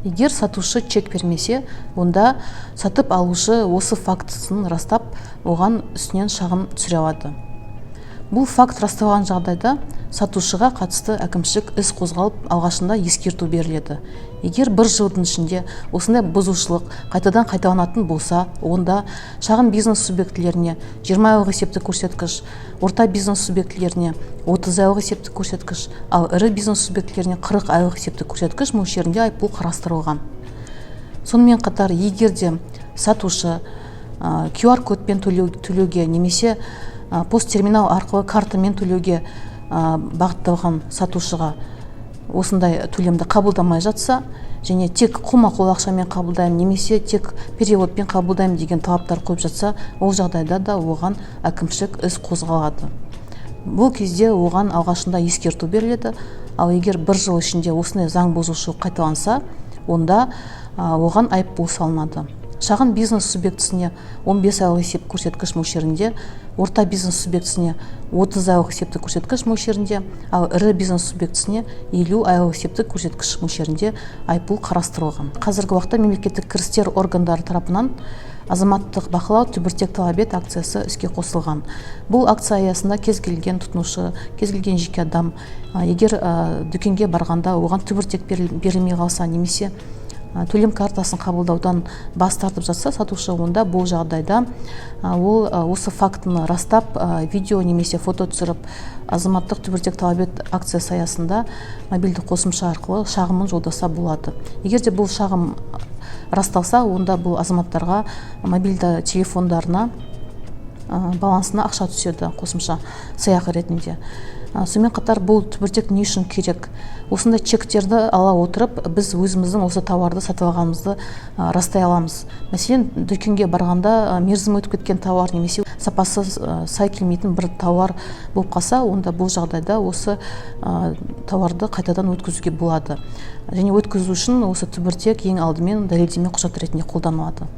Егер сатушы чек бермесе, онда сатып алушы осы фактісін растап, оған үстінен шағым түсіре алады. Бұл факт расталған жағдайда сатушыға қатысты әкімшілік іс қозғалып, алғашында ескерту беріледі. Егер бір жылдың ішінде осындай бұзушылық қайтадан қайталанатын болса, онда шағын бизнес субъектілеріне 20 айлық есептік көрсеткіш, орта бизнес субъектілеріне 30 айлық есептік көрсеткіш, ал ірі бизнес субъектілеріне 40 айлық есептік көрсеткіш мөлшерінде айыппұл қарастырылған. Сонымен қатар, егер де сатушы QR кодпен төлеуге немесе посттерминал арқылы картамен төлеуге бағытталған сатушыға осындай төлемді қабылдамай жатса, және тек қолма-қол ақшамен қабылдаймын немесе тек переводпен қабылдаймын деген талаптар қойып жатса, ол жағдайда да оған әкімшілік іс қозғалады. Бұл кезде оған алғашында ескерту беріледі, ал егер бір жыл ішінде осындай заң бұзушылық қайталанса, онда оған айыппұл салынады. Шағын бизнес субъектісіне 15 айлық есеп көрсеткіш мөлшерінде, орта бизнес субъектісіне 30 айлық есептік көрсеткіш мөлшерінде, ал ірі бизнес субъектісіне 50 айлық есептік көрсеткіш мөлшерінде айыппұл қарастырылған. Қазіргі уақытта мемлекеттік кірістер органдары тарапынан азаматтық бақылау түбіртек талап ет акциясы іске қосылған. Бұл акция аясында кез келген тұтынушы, кез келген жеке адам, егер дүкенге барғанда оған түбіртек берілмей қалса немесе төлем картасын қабылдаудан бас тартып жатса, сатушы онда бұл жағдайда ол осы фактіні растап, видео немесе фото түсіріп, азаматтық түбіртек талап ет акциясы аясында мобильді қосымша арқылы шағымын жолдаса болады. Егер де бұл шағым расталса, онда бұл азаматтарға мобильді телефондарына балансына ақша түседі қосымша сыйақы ретінде. Сонымен қатар бұл түбіртек не үшін керек? Осындай чектерді ала отырып, біз өзіміздің осы тауарды сатып алғанымызды растай аламыз. Мәселен, дүкенге барғанда мерзімі өтіп кеткен тауар немесе сапасы сай келмейтін бір тауар болып қалса, онда бұл жағдайда осы тауарды қайтадан өткізуге болады. Және өткізу үшін осы түбіртек ең алдымен дәлелдеме құжат ретінде қолданылады.